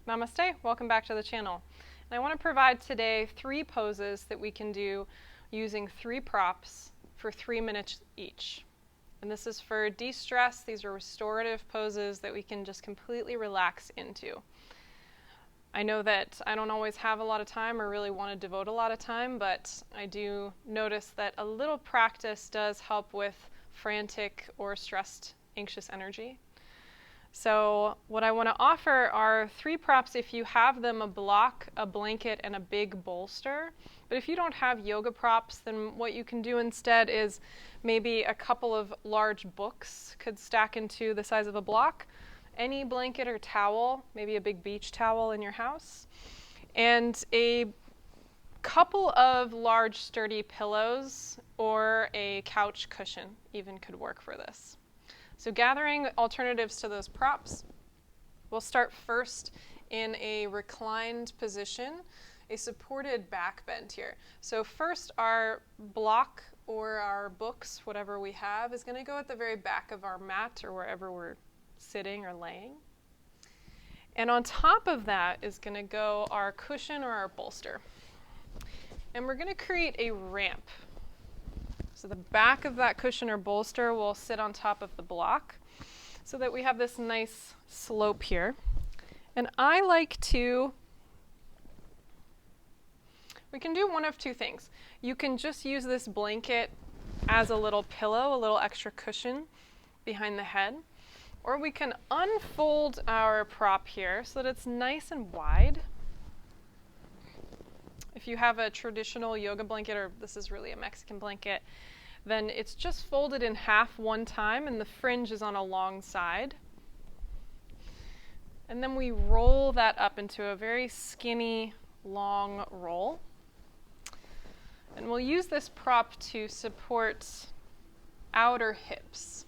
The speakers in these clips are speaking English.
Namaste, welcome back to the channel. And I want to provide today 3 poses that we can do using 3 props for 3 minutes each. And this is for de-stress. These are restorative poses that we can just completely relax into. I know that I don't always have a lot of time or really want to devote a lot of time, but I do notice that a little practice does help with frantic or stressed, anxious energy. So what I want to offer are 3 props if you have them: a block, a blanket, and a big bolster. But if you don't have yoga props, then what you can do instead is maybe a couple of large books could stack into the size of a block, any blanket or towel, maybe a big beach towel in your house, and a couple of large sturdy pillows or a couch cushion even could work for this. So gathering alternatives to those props, we'll start first in a reclined position, a supported back bend here. So first our block or our books, whatever we have, is going to go at the very back of our mat or wherever we're sitting or laying. And on top of that is going to go our cushion or our bolster. And we're going to create a ramp. So the back of that cushion or bolster will sit on top of the block so that we have this nice slope here. And I like to, we can do one of 2 things. You can just use this blanket as a little pillow, a little extra cushion behind the head. Or we can unfold our prop here so that it's nice and wide. If you have a traditional yoga blanket, or this is really a Mexican blanket, then it's just folded in half one time and the fringe is on a long side. And then we roll that up into a very skinny, long roll. And we'll use this prop to support outer hips.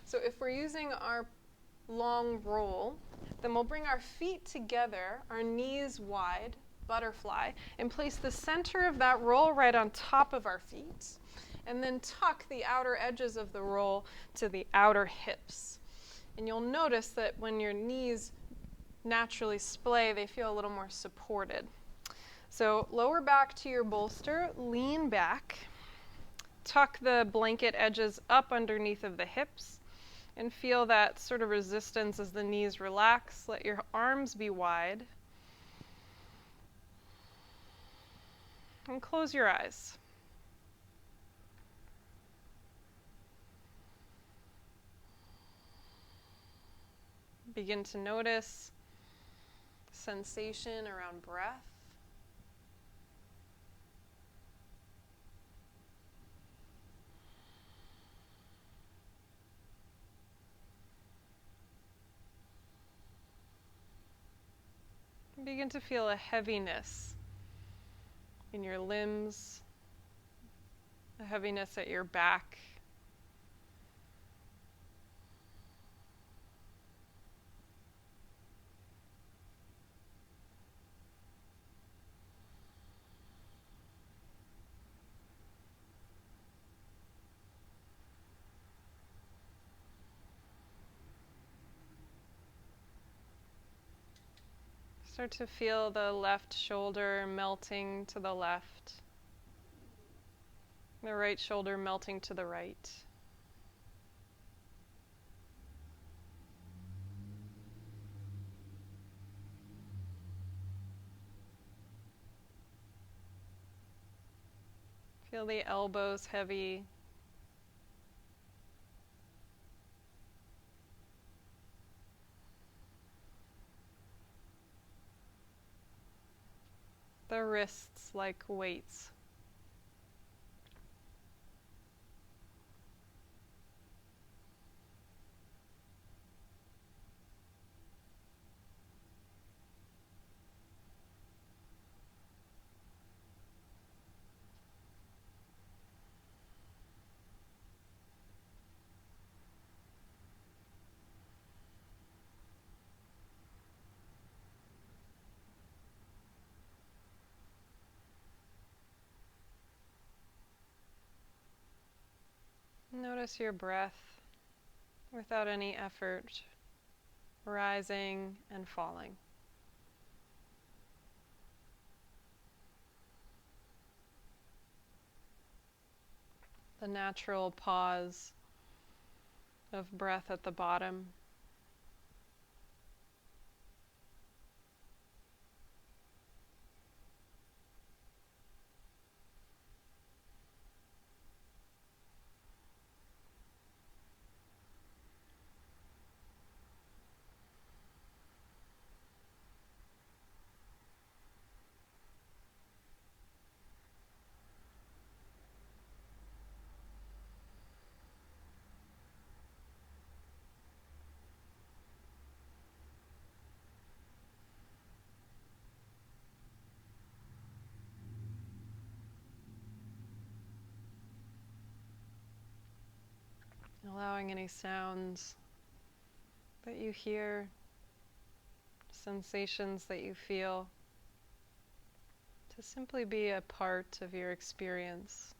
So if we're using our long roll, then we'll bring our feet together, our knees wide, butterfly, and place the center of that roll right on top of our feet, and then tuck the outer edges of the roll to the outer hips. And you'll notice that when your knees naturally splay, they feel a little more supported. So lower back to your bolster, lean back, tuck the blanket edges up underneath of the hips, and feel that sort of resistance as the knees relax. Let your arms be wide. And close your eyes. Begin to notice sensation around breath. Begin to feel a heaviness in your limbs, a heaviness at your back. Start to feel the left shoulder melting to the left, the right shoulder melting to the right. Feel the elbows heavy. The wrists like weights. Notice your breath without any effort, rising and falling. The natural pause of breath at the bottom. Allowing any sounds that you hear, sensations that you feel, to simply be a part of your experience.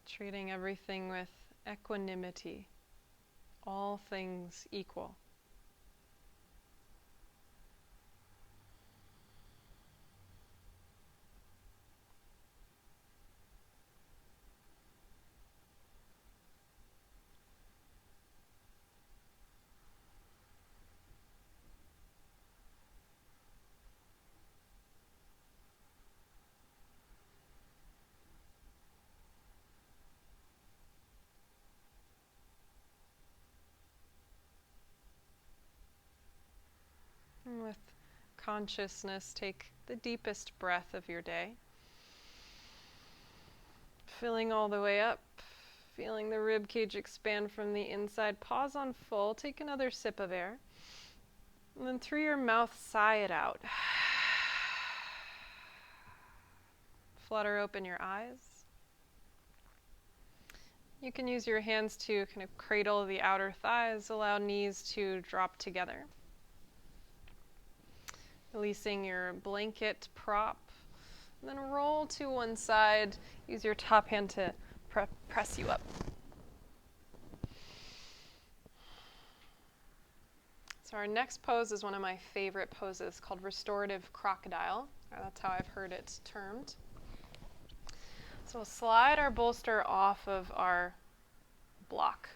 Treating everything with equanimity, all things equal. And with consciousness, take the deepest breath of your day. Filling all the way up, feeling the rib cage expand from the inside. Pause on full, take another sip of air. And then through your mouth, sigh it out. Flutter open your eyes. You can use your hands to kind of cradle the outer thighs, allow knees to drop together. Releasing your blanket prop. And then roll to one side. Use your top hand to press you up. So our next pose is one of my favorite poses called Restorative Crocodile. That's how I've heard it termed. So we'll slide our bolster off of our block.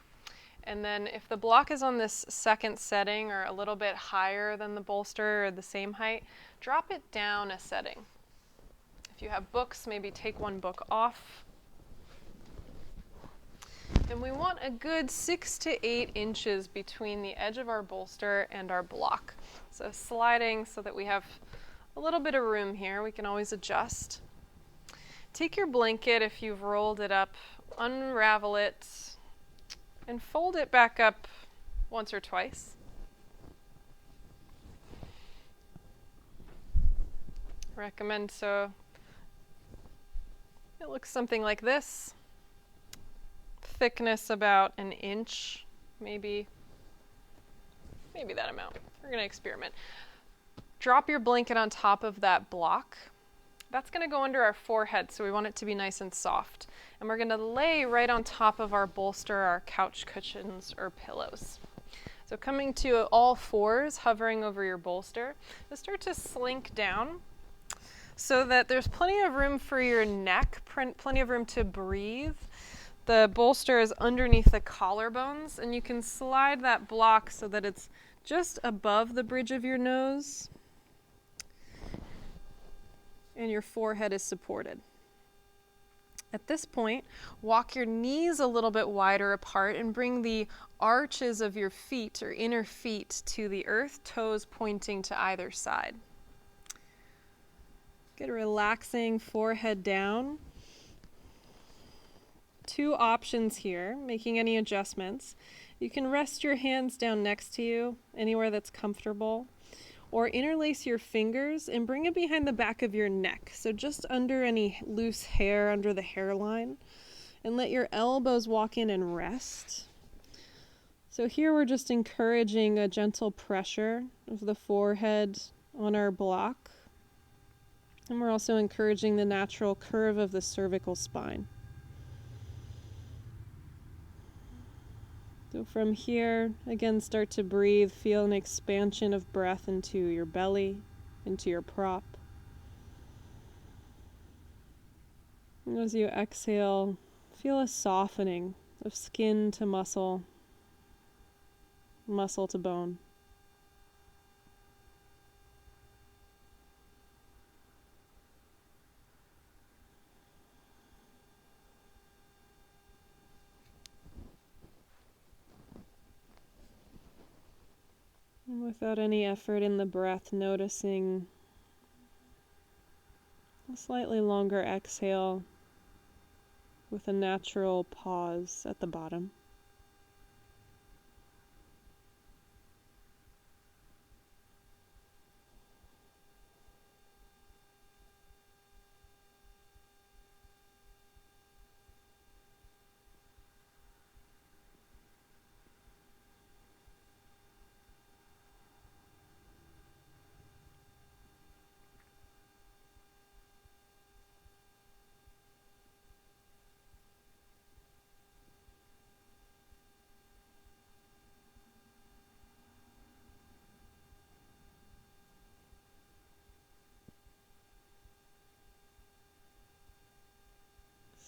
And then if the block is on this second setting or a little bit higher than the bolster or the same height, drop it down a setting. If you have books, maybe take one book off. And we want a good 6 to 8 inches between the edge of our bolster and our block. So sliding so that we have a little bit of room here. We can always adjust. Take your blanket, if you've rolled it up, unravel it, and fold it back up once or twice. Recommend so it looks something like this. Thickness about an inch, maybe that amount. We're going to experiment. Drop your blanket on top of that block. That's going to go under our forehead, so we want it to be nice and soft. And we're going to lay right on top of our bolster, our couch cushions or pillows. So coming to all fours, hovering over your bolster, just start to slink down so that there's plenty of room for your neck, plenty of room to breathe. The bolster is underneath the collarbones, and you can slide that block so that it's just above the bridge of your nose. And your forehead is supported. At this point, walk your knees a little bit wider apart and bring the arches of your feet or inner feet to the earth, toes pointing to either side. Get a relaxing forehead down. 2 options here, making any adjustments. You can rest your hands down next to you, anywhere that's comfortable. Or interlace your fingers and bring it behind the back of your neck, so just under any loose hair under the hairline, and let your elbows walk in and rest. So here we're just encouraging a gentle pressure of the forehead on our block, and we're also encouraging the natural curve of the cervical spine. So from here, again, start to breathe. Feel an expansion of breath into your belly, into your prop. And as you exhale, feel a softening of skin to muscle, muscle to bone. And without any effort in the breath, noticing a slightly longer exhale with a natural pause at the bottom.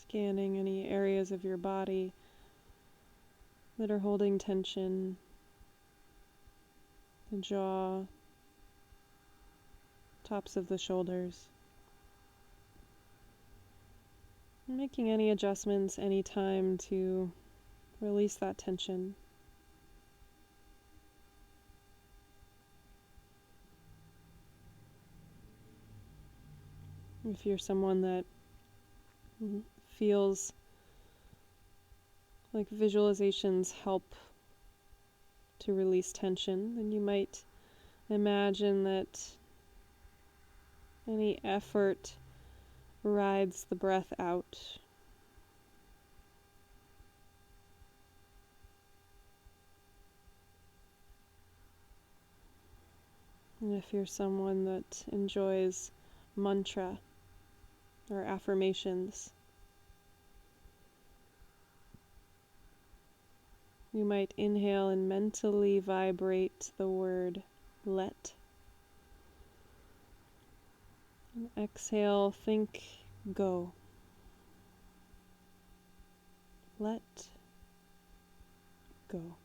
Scanning any areas of your body that are holding tension, the jaw, tops of the shoulders. Making any adjustments anytime to release that tension. If you're someone that feels like visualizations help to release tension, then you might imagine that any effort rides the breath out. And if you're someone that enjoys mantra or affirmations, you might inhale and mentally vibrate the word let. And exhale, think go. Let go.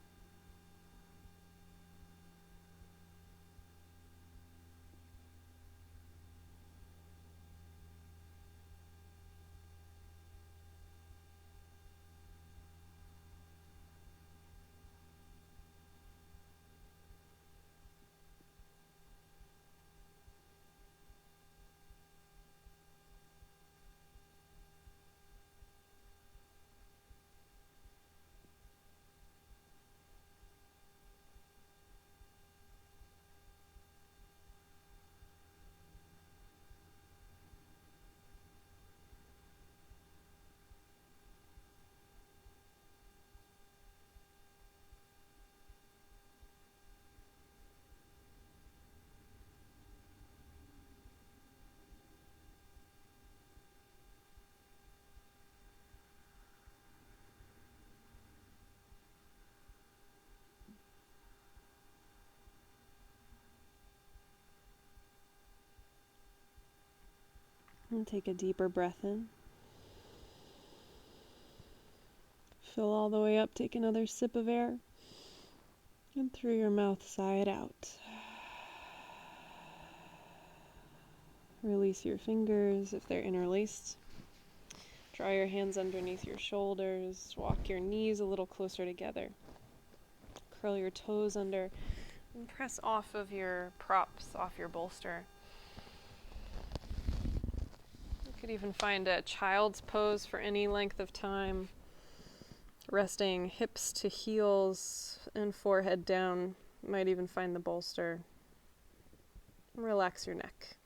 And take a deeper breath in. Fill all the way up, take another sip of air. And through your mouth, sigh it out. Release your fingers if they're interlaced. Draw your hands underneath your shoulders. Walk your knees a little closer together. Curl your toes under and press off of your props, off your bolster. You could even find a child's pose for any length of time. Resting hips to heels and forehead down. You might even find the bolster. Relax your neck.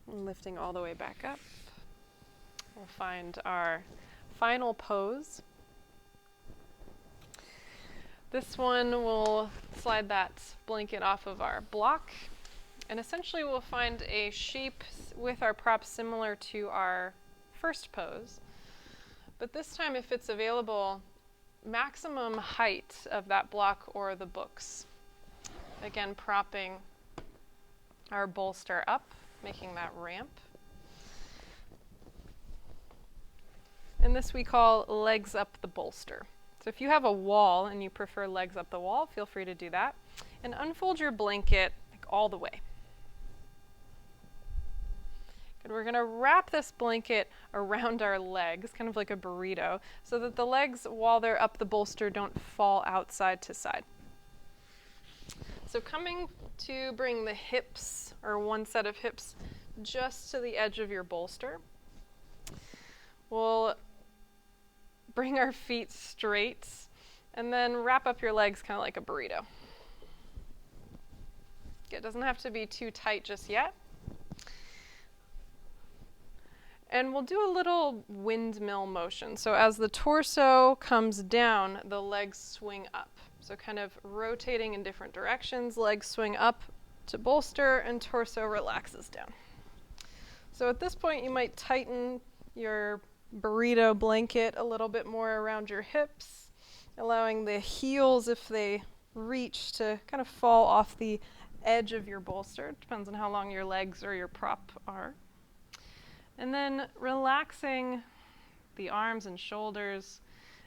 And lifting all the way back up. We'll find our final pose. This one, we'll slide that blanket off of our block. And essentially we'll find a shape with our props similar to our first pose. But this time, if it's available, maximum height of that block or the books. Again, propping our bolster up, making that ramp. And this we call legs up the bolster. So if you have a wall and you prefer legs up the wall, feel free to do that. And unfold your blanket all the way. Good. We're going to wrap this blanket around our legs, kind of like a burrito, so that the legs, while they're up the bolster, don't fall out side to side. So coming to bring the hips, or one set of hips, just to the edge of your bolster. We'll bring our feet straight and then wrap up your legs kind of like a burrito. It doesn't have to be too tight just yet. And we'll do a little windmill motion. So as the torso comes down, the legs swing up. So kind of rotating in different directions, legs swing up to bolster and torso relaxes down. So at this point you might tighten your burrito blanket a little bit more around your hips, allowing the heels, if they reach, to kind of fall off the edge of your bolster. It depends on how long your legs or your prop are. And then relaxing the arms and shoulders.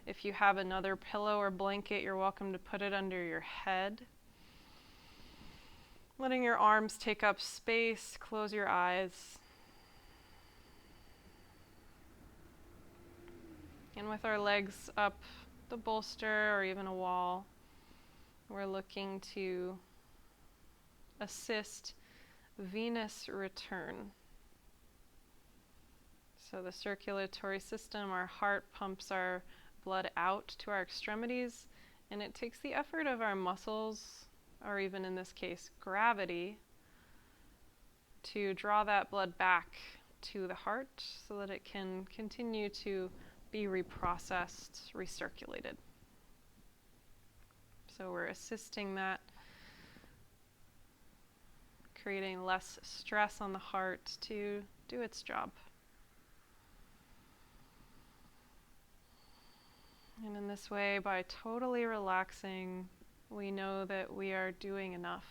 If you have another pillow or blanket, you're welcome to put it under your head. Letting your arms take up space, close your eyes. And with our legs up the bolster or even a wall, we're looking to assist venous return. So the circulatory system, our heart pumps our blood out to our extremities, and it takes the effort of our muscles, or even in this case, gravity, to draw that blood back to the heart so that it can continue to be reprocessed, recirculated. So we're assisting that, creating less stress on the heart to do its job. And in this way, by totally relaxing, we know that we are doing enough.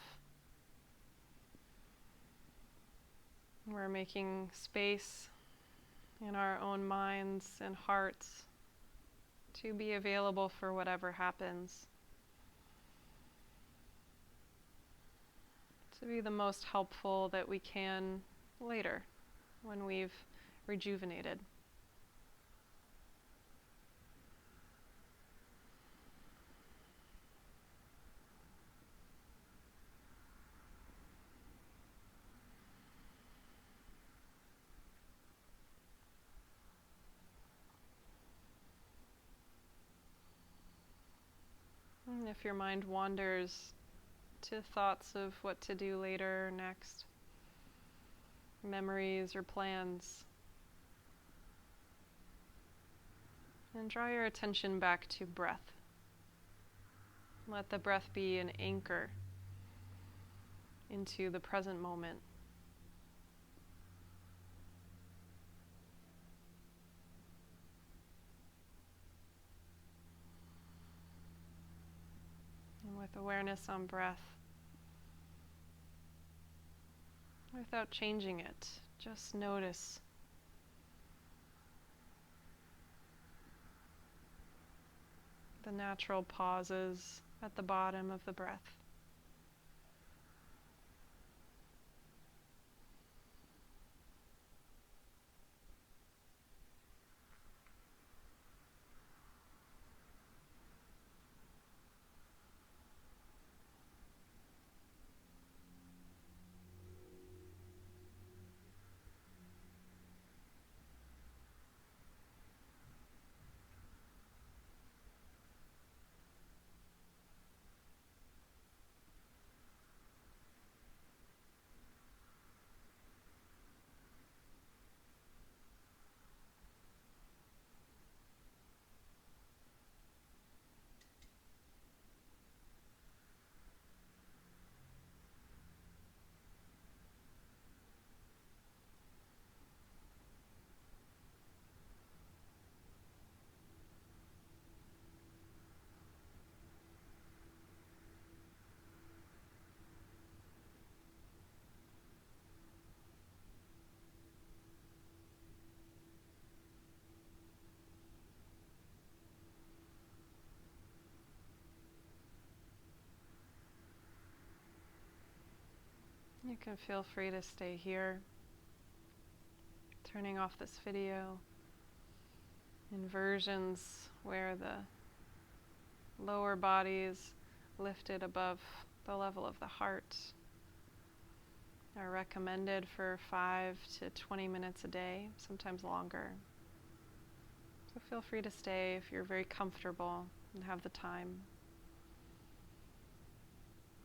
We're making space in our own minds and hearts to be available for whatever happens, to be the most helpful that we can later when we've rejuvenated. And if your mind wanders to thoughts of what to do later or next, memories or plans, and draw your attention back to breath. Let the breath be an anchor into the present moment. And with awareness on breath, without changing it, just notice the natural pauses at the bottom of the breath. You can feel free to stay here, turning off this video. Inversions where the lower body is lifted above the level of the heart are recommended for 5 to 20 minutes a day, sometimes longer. So feel free to stay if you're very comfortable and have the time.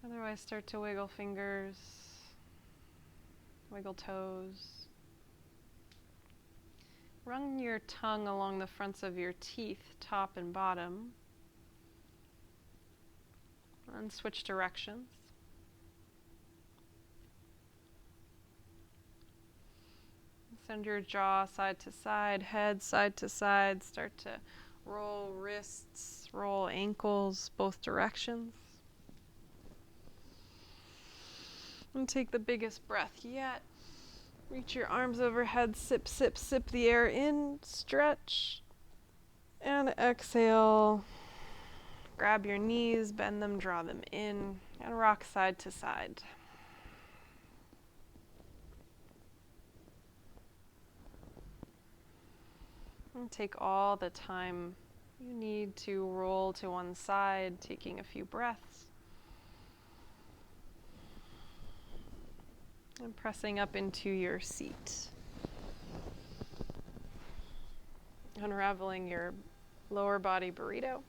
Otherwise, start to wiggle fingers, wiggle toes. Run your tongue along the fronts of your teeth, top and bottom, and switch directions. Send your jaw side to side, head side to side. Start to roll wrists, roll ankles, both directions. And take the biggest breath yet. Reach your arms overhead, sip, sip, sip the air in, stretch, and exhale. Grab your knees, bend them, draw them in, and rock side to side. And take all the time you need to roll to one side, taking a few breaths. And pressing up into your seat. Unraveling your lower body burrito.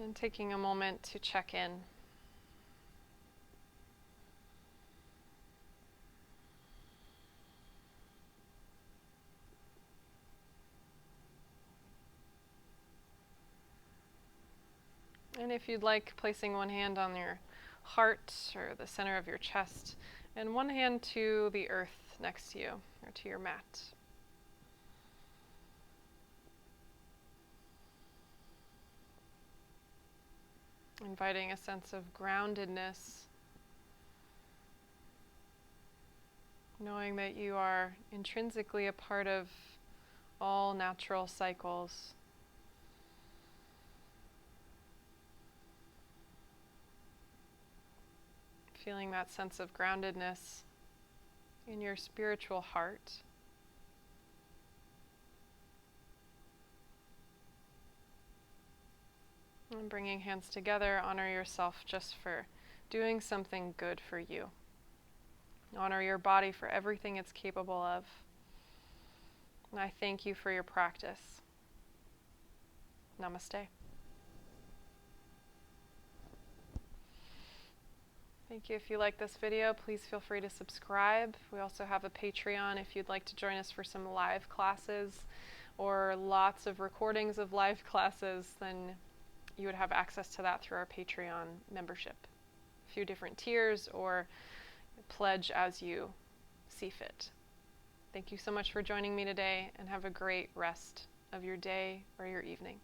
And taking a moment to check in. And if you'd like, placing one hand on your heart or the center of your chest, and one hand to the earth next to you, or to your mat. Inviting a sense of groundedness, knowing that you are intrinsically a part of all natural cycles. Feeling that sense of groundedness in your spiritual heart. And bringing hands together, honor yourself just for doing something good for you. Honor your body for everything it's capable of. And I thank you for your practice. Namaste. Thank you. If you like this video, please feel free to subscribe. We also have a Patreon if you'd like to join us for some live classes or lots of recordings of live classes, then you would have access to that through our Patreon membership. A few different tiers, or pledge as you see fit. Thank you so much for joining me today, and have a great rest of your day or your evening.